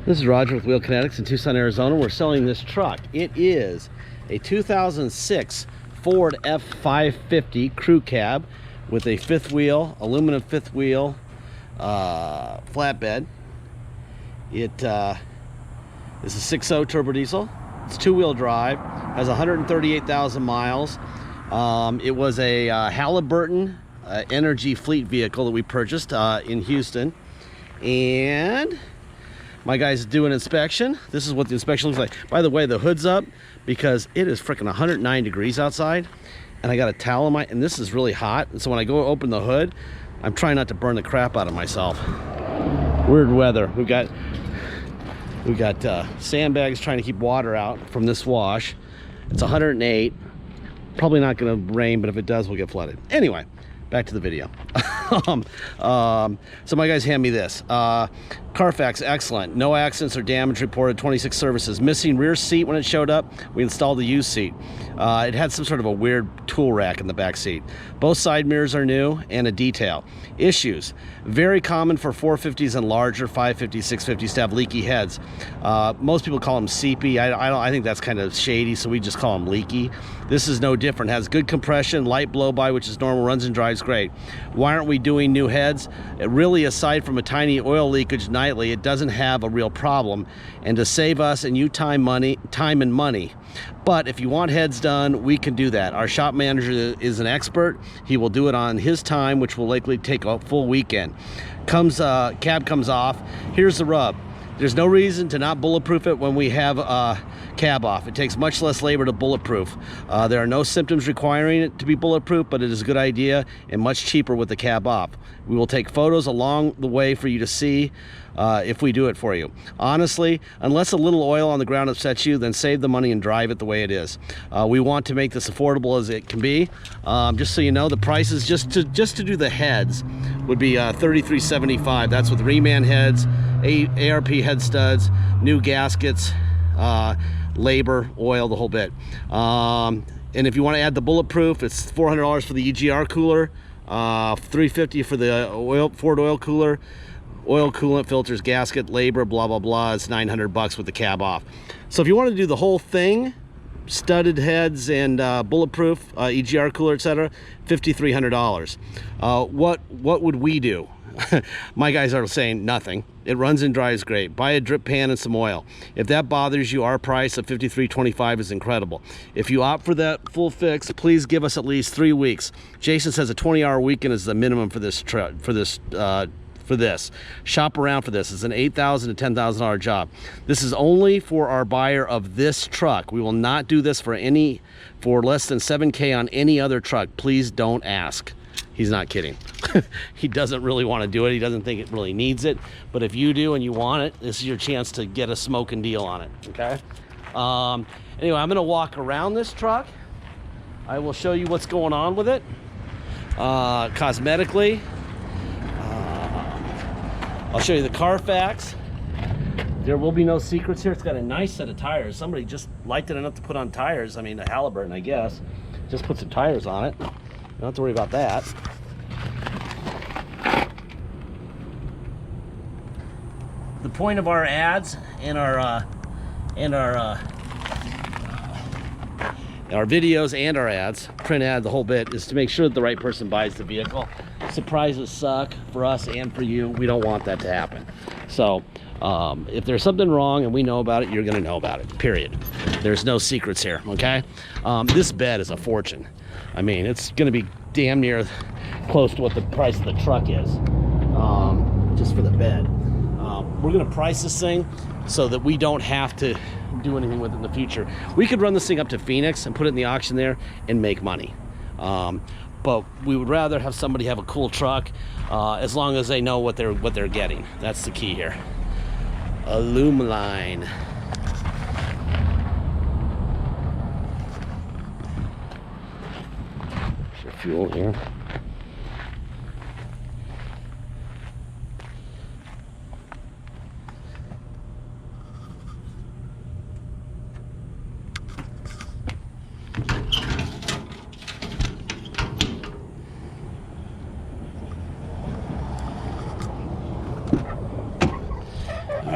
This is Roger with Wheel Kinetics in Tucson, Arizona. We're selling this truck. It is a 2006 Ford F550 crew cab with a fifth wheel, aluminum fifth wheel flatbed. It is a 6.0 turbo diesel. It's two-wheel drive, has 138,000 miles. It was a Halliburton energy fleet vehicle that we purchased in Houston. And my guy's doing inspection. This is what the inspection looks like. By the way, the hood's up because it is freaking 109 degrees outside, and I got a towel in my, and this is really hot. And so when I go open the hood, I'm trying not to burn the crap out of myself. Weird weather. We got sandbags trying to keep water out from this wash. It's 108. Probably not going to rain, but if it does, we'll get flooded. Anyway, back to the video. So my guys hand me this. Carfax, excellent. No accidents or damage reported, 26 services. Missing rear seat when it showed up. We installed the used seat. It had some sort of a weird tool rack in the back seat. Both side mirrors are new and a detail. Issues. Very common for 450s and larger 550s, 650s to have leaky heads. Most people call them seepy. I think that's kind of shady, so we just call them leaky. This is no different. Has good compression, light blow by, which is normal, runs and drives great. Why aren't we doing new heads? Really, aside from a tiny oil leakage nightly, it doesn't have a real problem, and to save us and you time and money. But if you want heads done, we can do that. Our shop manager is an expert. He will do it on his time, which will likely take a full weekend. Cab comes off. Here's the rub. There's no reason to not bulletproof it when we have cab off. It takes much less labor to bulletproof. There are no symptoms requiring it to be bulletproof, but it is a good idea and much cheaper with the cab off. We will take photos along the way for you to see if we do it for you. Honestly, unless a little oil on the ground upsets you, then save the money and drive it the way it is. We want to make this affordable as it can be. Just so you know, the prices just to do the heads would be $33.75. That's with reman heads, ARP head studs, new gaskets, labor, oil, the whole bit. And if you want to add the bulletproof, it's $400 for the EGR cooler, $350 for the Ford oil cooler, oil coolant, filters, gasket, labor, blah blah blah. It's $900 with the cab off. So if you want to do the whole thing, studded heads and bulletproof, EGR cooler, etc., $5,300. What would we do? My guys are saying nothing. It runs and dries great. Buy a drip pan and some oil. If that bothers you, our price of $53.25 is incredible. If you opt for that full fix, please give us at least 3 weeks. Jason says a 20-hour weekend is the minimum for this Shop around for this. It's an $8,000 to $10,000 job. This is only for our buyer of this truck. We will not do this for less than $7K on any other truck. Please don't ask. He's not kidding. He doesn't really want to do it. He doesn't think it really needs it. But if you do and you want it, this is your chance to get a smoking deal on it, okay? Anyway, I'm gonna walk around this truck. I will show you what's going on with it. Cosmetically, I'll show you the Carfax. There will be no secrets here. It's got a nice set of tires. Somebody just liked it enough to put on tires. I mean, a Halliburton, I guess. Just put some tires on it. You don't have to worry about that. The point of our ads and our videos and our ads, print ad, the whole bit, is to make sure that the right person buys the vehicle. Surprises suck for us and for you. We don't want that to happen. So if there's something wrong and we know about it, you're gonna know about it, period. There's no secrets here, okay? This bed is a fortune. I mean, it's gonna be damn near close to what the price of the truck is, just for the bed. We're gonna price this thing so that we don't have to do anything with it in the future. We could run this thing up to Phoenix and put it in the auction there and make money. But we would rather have somebody have a cool truck, as long as they know what they're getting. That's the key here. Alumaline. There's your fuel here.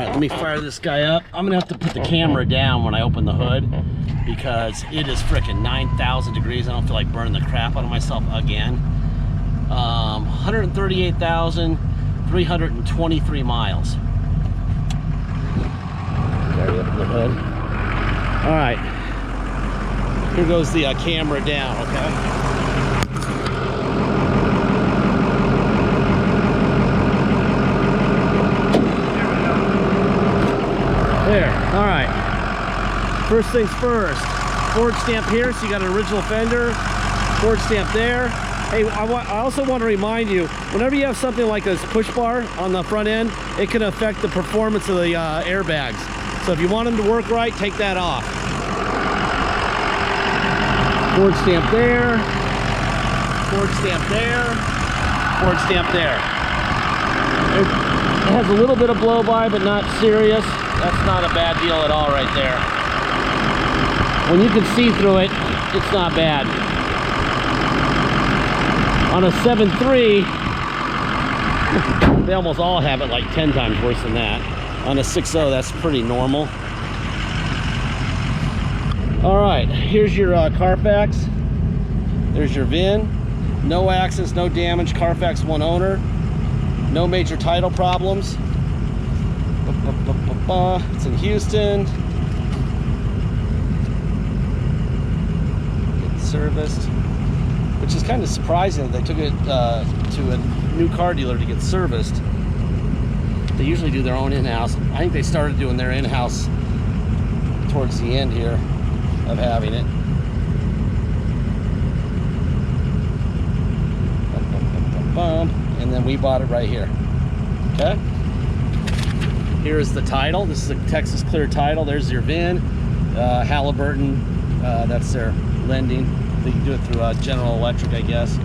right, let me fire this guy up. I'm gonna have to put the camera down when I open the hood because it is frickin' 9,000 degrees. I don't feel like burning the crap out of myself again. 138,323 miles. Already open the hood. All right, here goes the camera down, okay? There, all right. First things first, Ford stamp here, so you got an original fender, Ford stamp there. Hey, I also want to remind you, whenever you have something like this push bar on the front end, it can affect the performance of the airbags. So if you want them to work right, take that off. Ford stamp there, Ford stamp there, Ford stamp there. It has a little bit of blow by, but not serious. That's not a bad deal at all right there. When you can see through it, it's not bad. On a 7.3, they almost all have it like 10 times worse than that. On a 6.0, that's pretty normal. All right, here's your Carfax. There's your VIN. No accidents, no damage, Carfax one owner. No major title problems. It's in Houston. Getting serviced, which is kind of surprising that they took it to a new car dealer to get serviced. They usually do their own in-house. I think they started doing their in-house towards the end here of having it. And then we bought it right here. Okay. Here is the title. This is a Texas Clear title. There's your VIN. Halliburton, that's their lending. They can do it through General Electric, I guess.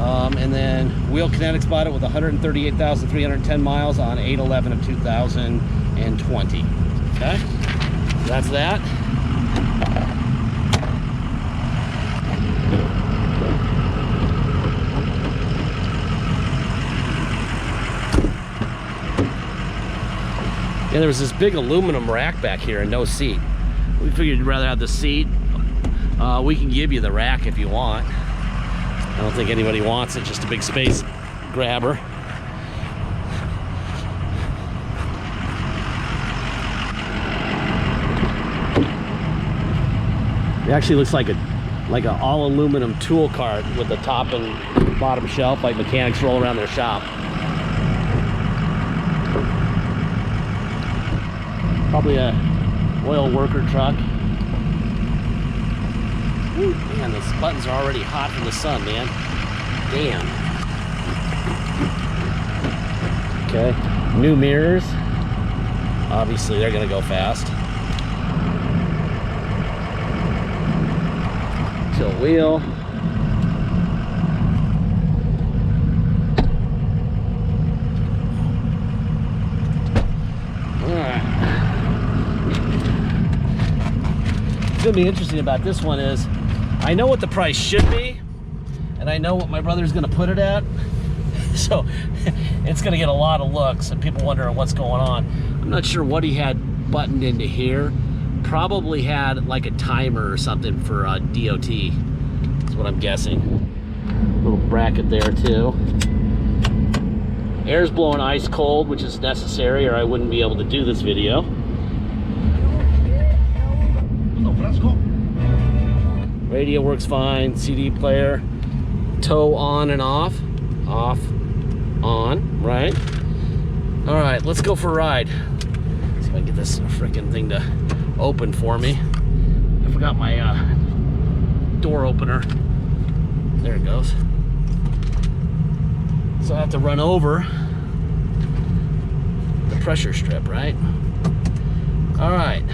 And then Wheel Kinetics bought it with 138,310 miles on 8/11 of 2020. Okay, that's that. Yeah, there was this big aluminum rack back here and no seat. We figured you'd rather have the seat. We can give you the rack if you want. I don't think anybody wants it, just a big space grabber. It actually looks like an all aluminum tool cart with the top and bottom shelf, like mechanics roll around their shop. Probably a oil worker truck. Ooh, man, those buttons are already hot from the sun, man. Damn. Okay, new mirrors. Obviously, they're gonna go fast. Tilt wheel. What's gonna be interesting about this one is I know what the price should be and I know what my brother's gonna put it at, so it's gonna get a lot of looks and people wondering what's going on. I'm not sure what he had buttoned into here. Probably had like a timer or something for DOT. That's what I'm guessing. Little bracket there too. Air's blowing ice cold, which is necessary or I wouldn't be able to do this video. Radio works fine, CD player, tow on and off, off, on, right? All right, let's go for a ride. See if I can get this freaking thing to open for me. I forgot my door opener. There it goes. So I have to run over the pressure strip, right? All right.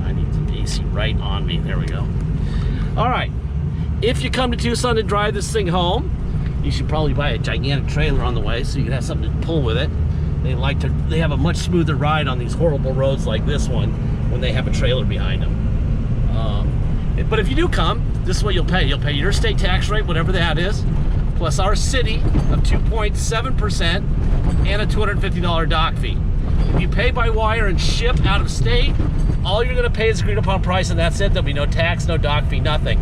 I need the AC right on me. There we go. All right, if you come to Tucson to drive this thing home, you should probably buy a gigantic trailer on the way so you can have something to pull with it. They have a much smoother ride on these horrible roads like this one when they have a trailer behind them. But if you do come, this is what you'll pay. You'll pay your state tax rate, whatever that is, plus our city of 2.7% and a $250 dock fee. pay by wire and ship out of state, all you're gonna pay is agreed upon price, and that's it. There'll be no tax, no dock fee, nothing.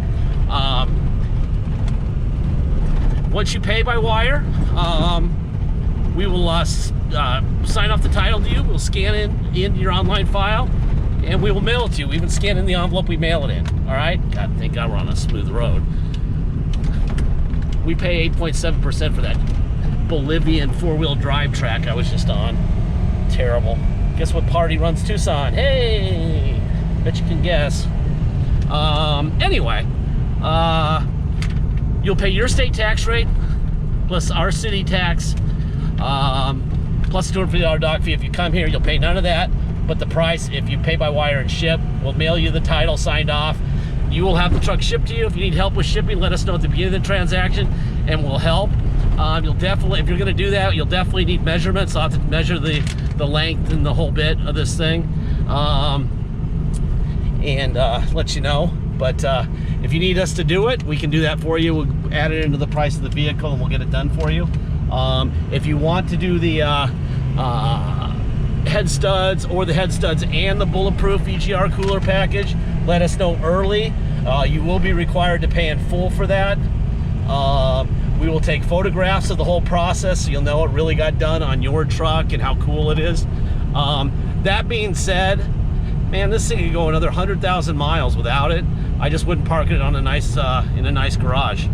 Once you pay by wire, we will sign off the title to you. We'll scan it into your online file, and we will mail it to you. We even scan in the envelope we mail it in. All right? God, thank God we're on a smooth road. We pay 8.7% for that Bolivian four-wheel drive track I was just on. Terrible. Guess what party runs Tucson? Hey, bet you can guess. Anyway, you'll pay your state tax rate plus our city tax, plus a $250 dock fee. If you come here, you'll pay none of that, but the price, if you pay by wire and ship, we'll mail you the title signed off. You will have the truck shipped to you. If you need help with shipping, let us know at the beginning of the transaction, and we'll help. You'll definitely, if you're going to do that, you'll definitely need measurements. I'll have to measure the length and the whole bit of this thing, and let you know. But if you need us to do it, we can do that for you. We'll add it into the price of the vehicle, and we'll get it done for you. If you want to do the head studs, or the head studs and the bulletproof EGR cooler package, let us know early. You will be required to pay in full for that. We will take photographs of the whole process so you'll know it really got done on your truck and how cool it is. That being said, man, this thing could go another 100,000 miles without it. I just wouldn't park it on a nice in a nice garage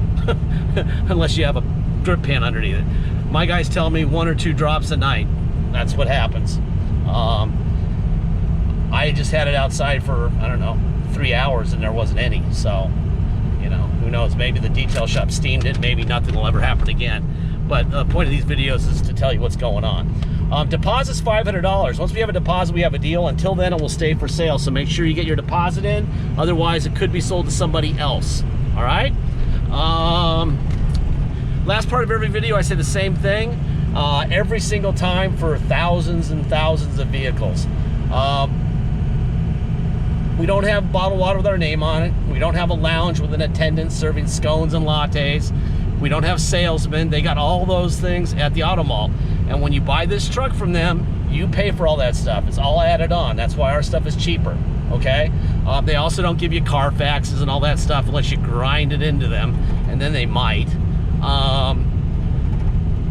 unless you have a drip pan underneath it. My guys tell me 1 or 2 drops a night. That's what happens. I just had it outside for, I don't know, 3 hours and there wasn't any. So, you know, who knows? Maybe the detail shop steamed it. Maybe nothing will ever happen again. But the point of these videos is to tell you what's going on. Deposit's $500. Once we have a deposit, we have a deal. Until then, it will stay for sale. So make sure you get your deposit in. Otherwise, it could be sold to somebody else. All right? Last part of every video, I say the same thing. Every single time for thousands and thousands of vehicles. We don't have bottled water with our name on it. We don't have a lounge with an attendant serving scones and lattes. We don't have salesmen. They got all those things at the auto mall. And when you buy this truck from them, you pay for all that stuff. It's all added on. That's why our stuff is cheaper, okay? They also don't give you Carfaxes and all that stuff unless you grind it into them, and then they might.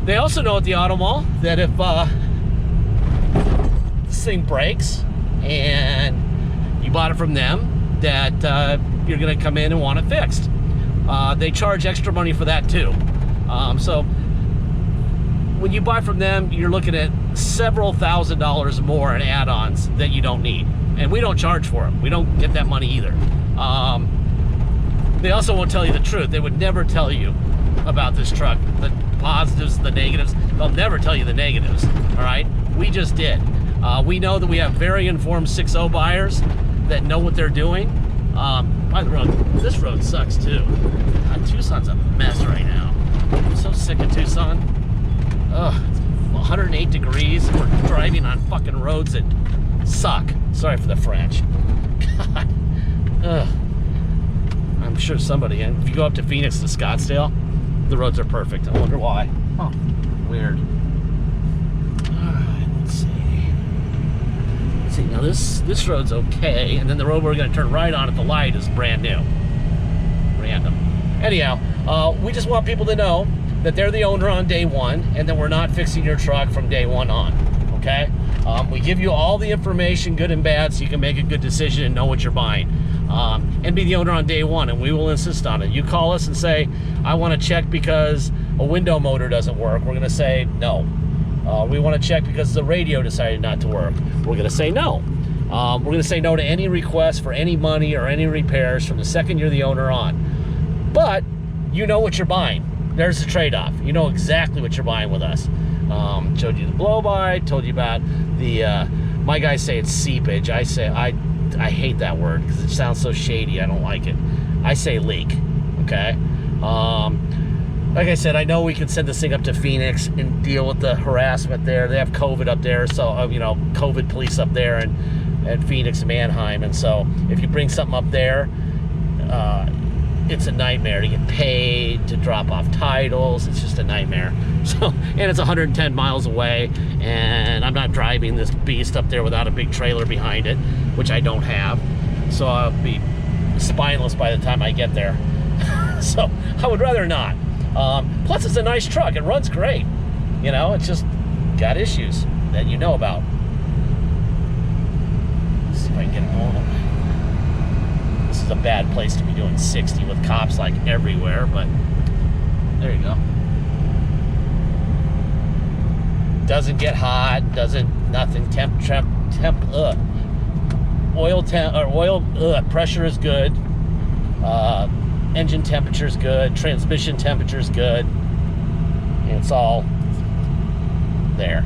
They also know at the auto mall that if this thing breaks and you bought it from them, that you're gonna come in and want it fixed. They charge extra money for that too. So when you buy from them, you're looking at several $1,000s more in add-ons that you don't need. And we don't charge for them. We don't get that money either. They also won't tell you the truth. They would never tell you about this truck, the positives, the negatives. They'll never tell you the negatives, all right? We just did. We know that we have very informed 6.0 buyers that know what they're doing. By the road, this road sucks too. God, Tucson's a mess right now. I'm so sick of Tucson. Ugh, it's 108 degrees. We're driving on fucking roads that suck. Sorry for the French. God. Ugh. I'm sure somebody, and if you go up to Phoenix to Scottsdale, the roads are perfect. I wonder why. Huh. Weird. Alright, let's see. Let's see, now this road's okay, and then the road we're gonna turn right on at the light is brand new. Random. Anyhow, we just want people to know that they're the owner on day one, and that we're not fixing your truck from day one on, okay? We give you all the information, good and bad, so you can make a good decision and know what you're buying. And be the owner on day one, and we will insist on it. You call us and say, I want to check because a window motor doesn't work. We're going to say no. We want to check because the radio decided not to work. We're going to say no. We're going to say no to any request for any money or any repairs from the second you're the owner on. But you know what you're buying. There's the trade-off. You know exactly what you're buying with us. Showed you the blow-by, told you about the, my guys say it's seepage. I say, I hate that word because it sounds so shady. I don't like it. I say leak, okay? Like I said, I know we can send this thing up to Phoenix and deal with the harassment there. They have COVID up there, so, you know, COVID police up there and Phoenix and Manheim. And so if you bring something up there, it's a nightmare to get paid, to drop off titles. It's just a nightmare. So, and it's 110 miles away, and I'm not driving this beast up there without a big trailer behind it, which I don't have. So I'll be spineless by the time I get there. So I would rather not. Plus, it's a nice truck. It runs great. You know, it's just got issues that you know about. Let's see if I can get it going. This is a bad place to be doing 60 with cops like everywhere, but there you go. Doesn't get hot, nothing. Oil pressure is good. Engine temperature is good. Transmission temperature is good. And it's all there.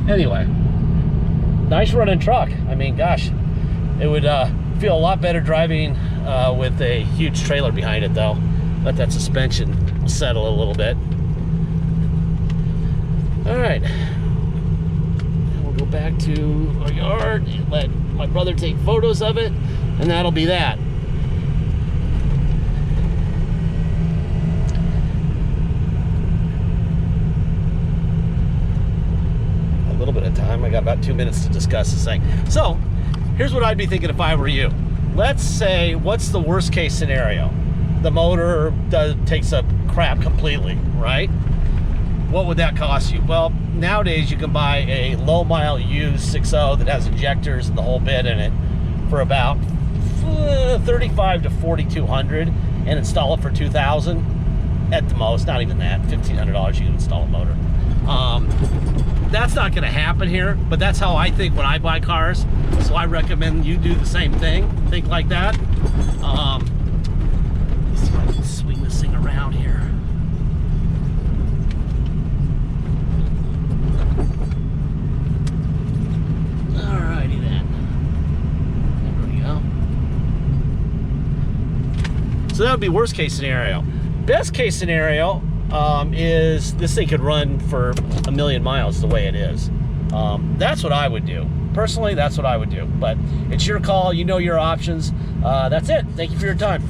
Anyway, nice running truck. I mean, gosh, it would feel a lot better driving with a huge trailer behind it, though. Let that suspension settle a little bit. All right, and we'll go back to our yard and let my brother take photos of it, and that'll be that. A little bit of time. I got about 2 minutes to discuss this thing. So here's what I'd be thinking if I were you. Let's say, what's the worst case scenario? The motor takes a crap completely, right? What would that cost you? Well, nowadays you can buy a low mile used 6.0 that has injectors and the whole bit in it for about $3,500 to $4,200 and install it for $2,000 at the most. Not even that. $1,500 you can install a motor. That's not going to happen here, but that's how I think when I buy cars. So I recommend you do the same thing. Think like that. Let's see if I can swing this thing around here. Alrighty then. There we go. So that would be worst case scenario. Best case scenario is this thing could run for 1 million miles the way it is. That's what I would do. Personally, that's what I would do. But it's your call. You know your options. That's it. Thank you for your time.